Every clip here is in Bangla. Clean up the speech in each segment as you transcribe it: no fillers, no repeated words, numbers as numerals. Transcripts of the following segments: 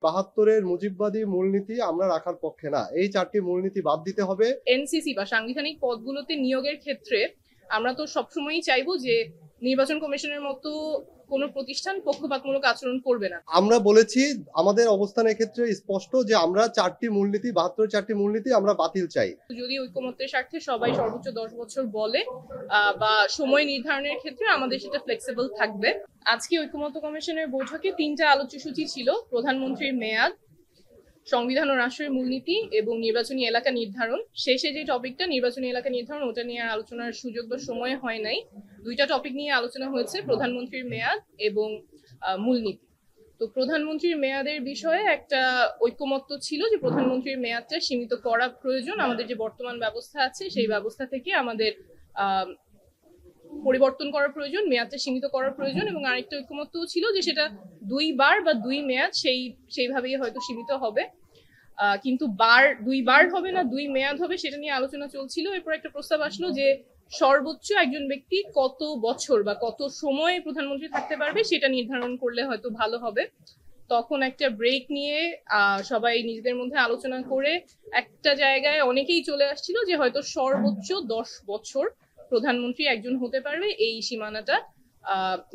৭২-এর মুজিববাদী মূলনীতি আমরা রাখার পক্ষে না। এই ৪টি মূলনীতি বাদ দিতে হবে। এনসিসি বা সাংবিধানিক পদগুলোতে নিয়োগের ক্ষেত্রে আমরা তো সবসময়ই চাইবো যে নির্বাচন কমিশনের মতো কোনো প্রতিষ্ঠান পক্ষপাতমূলক আচরণ করবে না। আমরা বলেছি আমাদের অবস্থান এক্ষেত্রে স্পষ্ট যে আমরা ৪টি মূলনীতি ৭২-এর ৪টি মূলনীতি আমরা বাতিল চাই। যদি ঐকমত্যের স্বার্থে সবাই সর্বোচ্চ ১০ বছর বলে বা সময় নির্ধারণের ক্ষেত্রে আমাদের সেটা ফ্লেক্সিবল থাকবে। আজকে ঐকমত্য কমিশনের বৈঠকে ৩টা আলোচ্যসূচি ছিল: প্রধানমন্ত্রীর মেয়াদ, সংবিধান ও রাষ্ট্রের মূলনীতি এবং নির্বাচনী এলাকা নির্ধারণ। শেষে যে টপিকটা নির্বাচনী এলাকা নির্ধারণ, ওটা নিয়ে আলোচনার সুযোগ বা সময় হয় নাই। দুইটা টপিক নিয়ে আলোচনা হয়েছে, প্রধানমন্ত্রীর মেয়াদ এবং মূলনীতি। তো প্রধানমন্ত্রীর মেয়াদের বিষয়ে একটা ঐকমত্য ছিল যে প্রধানমন্ত্রীর মেয়াদটা সীমিত করা প্রয়োজন। আমাদের যে বর্তমান ব্যবস্থা আছে সেই ব্যবস্থা থেকে আমাদের পরিবর্তন করার প্রয়োজন, মেয়াদটা সীমিত করার প্রয়োজন। এবং আরেকটা ঐকমত্য ছিল যে সেটা 2 বার বা 2 মেয়াদ সেইভাবেই হয়তো সীমিত হবে, কিন্তু 2 বার হবে না 2 মেয়াদ হবে, সেটা নিয়ে আলোচনা চলছিল। এরপর একটা প্রস্তাব আসলো যে সর্বোচ্চ একজন ব্যক্তি কত বছর বা কত সময় প্রধানমন্ত্রী থাকতে পারবে সেটা নির্ধারণ করলে হয়তো ভালো হবে। তখন একটা ব্রেক নিয়ে সবাই নিজেদের মধ্যে আলোচনা করে একটা জায়গায় অনেকেই চলে আসছিল যে হয়তো সর্বোচ্চ 10 বছর প্রধানমন্ত্রী একজন হতে পারবে, এই সীমানাটা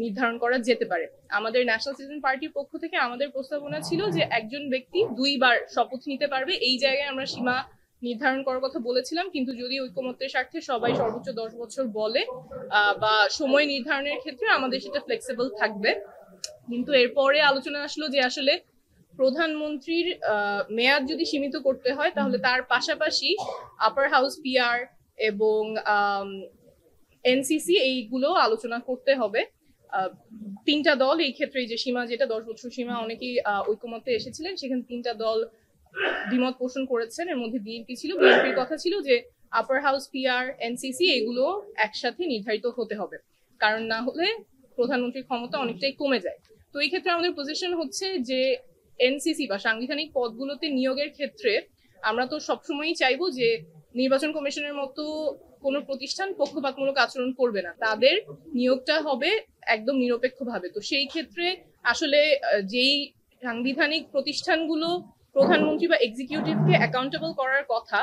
নির্ধারণ করা যেতে পারে। আমাদের ন্যাশনাল সিটিজেন পার্টির পক্ষ থেকে আমাদের প্রস্তাবনা ছিল যে একজন ব্যক্তি 2 বার শপথ নিতে পারবে, এই জায়গায় আমরা সীমা নির্ধারণ করার কথা বলেছিলাম। কিন্তু যদি ঐকমত্যের স্বার্থে সবাই সর্বোচ্চ 10 বছর বলে বা সময় নির্ধারণের ক্ষেত্রে আমাদের সেটা ফ্লেক্সিবল থাকবে। কিন্তু এরপরে আলোচনা আসলো যে আসলে প্রধানমন্ত্রীর মেয়াদ যদি সীমিত করতে হয় তাহলে তার পাশাপাশি আপার হাউস, পিআর এবং এনসিসি এইগুলো আলোচনা করতে হবে। 3টা দল এই ক্ষেত্রে, যে সীমা যেটা 10 বছর সীমা, অনেকেই ঐকমত্যে এসেছিলেন, সেখানে 3টা দল দ্বিমত পোষণ করেছেন। এর মধ্যে বিএনপি ছিল। বিএনপির কথা ছিল যে আপার হাউস, পিআর, এনসিসি এগুলো একসাথে নির্ধারিত হতে হবে, কারণ না হলে প্রধানমন্ত্রীর ক্ষমতা অনেকটাই কমে যায়। তো এই ক্ষেত্রে আমাদের পজিশন হচ্ছে যে এনসিসি বা সাংবিধানিক পদগুলোতে নিয়োগের ক্ষেত্রে আমরা তো সবসময়ই চাইবো যে নির্বাচন কমিশনের মতো কোনো প্রতিষ্ঠান পক্ষপাতমূলক আচরণ করবে না, তাদের নিয়োগটা হবে একদম নিরপেক্ষভাবে। তো সেই ক্ষেত্রে আসলে যেই সাংবিধানিক প্রতিষ্ঠানগুলো প্রধানমন্ত্রী বা এক্সিকিউটিভকে অ্যাকাউন্টেবল করার কথা,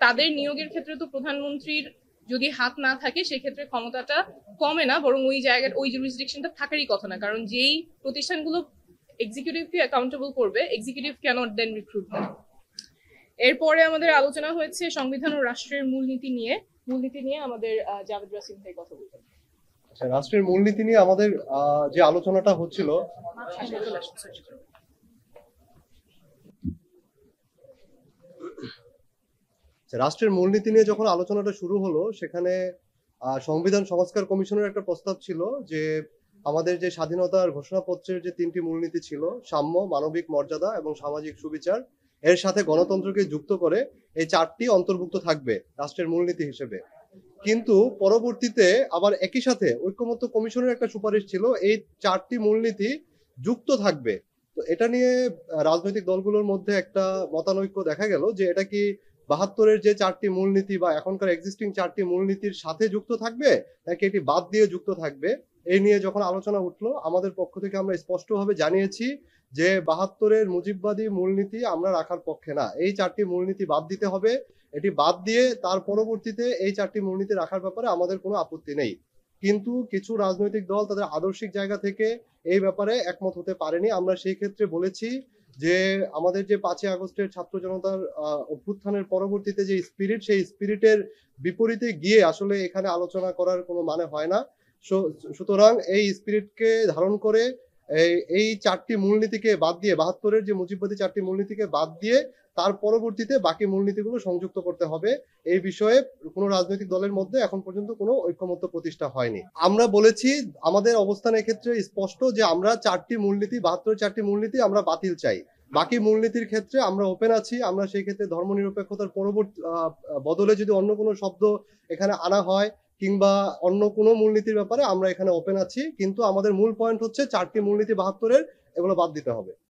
তাদের নিয়োগের ক্ষেত্রে তো প্রধানমন্ত্রীর যদি হাত না থাকে সেক্ষেত্রে ক্ষমতাটা কমে না, বরং ওই জায়গার ওই জুরিসডিকশনটা থাকারই কথা না। কারণ যেই প্রতিষ্ঠানগুলো এক্সিকিউটিভকে অ্যাকাউন্টেবল করবে, এক্সিকিউটিভ ক্যানট দেন রিক্রুট দেম। এরপরে আমাদের আলোচনা হয়েছে সংবিধান ও রাষ্ট্রের মূলনীতি নিয়ে আমাদের জাভেদ রাসিম ভাই কথা বলবেন। রাষ্ট্রের মূলনীতি নিয়ে আমাদের যে আলোচনাটা হচ্ছিল, রাষ্ট্রের মূলনীতি নিয়ে যখন আলোচনাটা শুরু হলো, সেখানে সংবিধান সংস্কার কমিশনের একটা প্রস্তাব ছিল যে আমাদের যে স্বাধীনতার ঘোষণাপত্রের যে 3টি মূলনীতি ছিল, সাম্য, মানবিক মর্যাদা এবং সামাজিক সুবিচার, এর সাথে গণতন্ত্রকে যুক্ত করে এই 4টি অন্তর্ভুক্ত থাকবে রাষ্ট্রের মূলনীতি হিসেবে। কিন্তু পরবর্তীতে আবার একই সাথে ঐকমত্য কমিশনের একটা সুপারিশ ছিল এই 4টি মূলনীতি যুক্ত থাকবে। তো এটা নিয়ে রাজনৈতিক দলগুলোর মধ্যে একটা মতানৈক্য দেখা গেল যে এটা কি ৭২-এর যে 4টি মূলনীতি বা এখনকার এক্সিস্টিং 4টি মূলনীতির সাথে যুক্ত থাকবে নাকি এটি বাদ দিয়ে যুক্ত থাকবে। এই নিয়ে যখন আলোচনা উঠলো, আমাদের পক্ষ থেকে আমরা স্পষ্টভাবে জানিয়েছি যে ৭২-এর মুজিববাদী মূলনীতি আমরা রাখার পক্ষে না। এই 4টি মূলনীতি বাদ দিতে হবে। এটি বাদ দিয়ে তার পরবর্তীতে এই 4টি মূলনীতি রাখার ব্যাপারে আমাদের কোনো আপত্তি নেই। কিন্তু কিছু রাজনৈতিক দল তাদের আদর্শিক জায়গা থেকে এই ব্যাপারে একমত হতে পারেনি। আমরা সেই ক্ষেত্রে বলেছি যে আমাদের যে 5ই আগস্টের ছাত্র জনতার অভ্যুত্থানের পরবর্তীতে যে স্পিরিট, সেই স্পিরিটের বিপরীতে গিয়ে আসলে এখানে আলোচনা করার কোনো মানে হয় না। সুতরাং এই স্পিরিটকে ধারণ করে এই 4টি মূলনীতিকে বাদ দিয়ে, ৭২-এর যে মুজিববাদী 4টি মূলনীতিকে বাদ দিয়ে তার পরবর্তীতে বাকি মূলনীতিগুলো সংযুক্ত করতে হবে। এই বিষয়ে কোনো রাজনৈতিক দলের মধ্যে এখন পর্যন্ত কোনো ঐকমত্য প্রতিষ্ঠা হয়নি। আমরা বলেছি আমাদের অবস্থান এক্ষেত্রে স্পষ্ট যে আমরা 4টি মূলনীতি, ৭২-এর 4টি মূলনীতি আমরা বাতিল চাই। বাকি মূলনীতির ক্ষেত্রে আমরা ওপেন আছি। আমরা সেই ক্ষেত্রে ধর্মনিরপেক্ষতার পরবর্তী বদলে যদি অন্য কোনো শব্দ এখানে আনা হয় কিংবা অন্য কোনো মূলনীতির ব্যাপারে আমরা এখানে ওপেন আছি। কিন্তু আমাদের মূল পয়েন্ট হচ্ছে 4টি মূলনীতি ৭২-এর, এগুলো বাদ দিতে হবে।